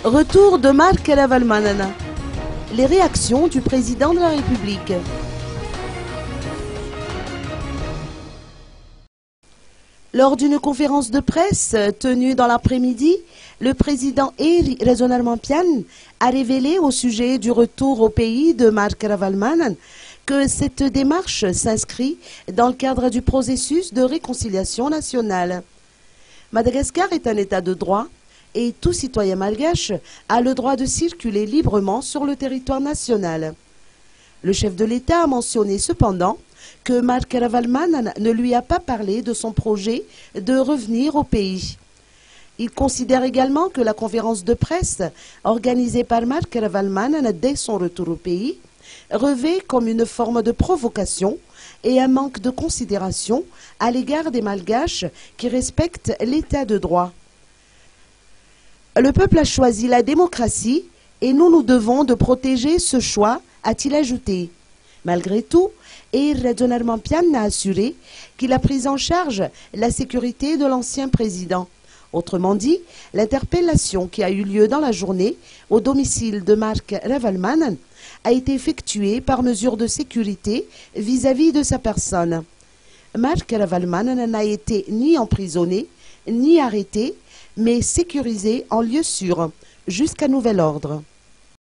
Retour de Marc Ravalomanana. Les réactions du président de la République. Lors d'une conférence de presse tenue dans l'après-midi, le président Eir Ravalomanpian a révélé au sujet du retour au pays de Marc Ravalomanana que cette démarche s'inscrit dans le cadre du processus de réconciliation nationale. Madagascar est un État de droit et tout citoyen malgache a le droit de circuler librement sur le territoire national. Le chef de l'État a mentionné cependant que Marc Ravalomanana ne lui a pas parlé de son projet de revenir au pays. Il considère également que la conférence de presse organisée par Marc Ravalomanana dès son retour au pays revêt comme une forme de provocation et un manque de considération à l'égard des Malgaches qui respectent l'état de droit. Le peuple a choisi la démocratie et nous devons de protéger ce choix, a-t-il ajouté. Malgré tout, Eir Ravalomanpian a assuré qu'il a pris en charge la sécurité de l'ancien président. Autrement dit, l'interpellation qui a eu lieu dans la journée au domicile de Marc Ravalomanana a été effectuée par mesure de sécurité vis-à-vis de sa personne. Marc Ravalomanana n'a été ni emprisonné, ni arrêté, mais sécurisé en lieu sûr, jusqu'à nouvel ordre.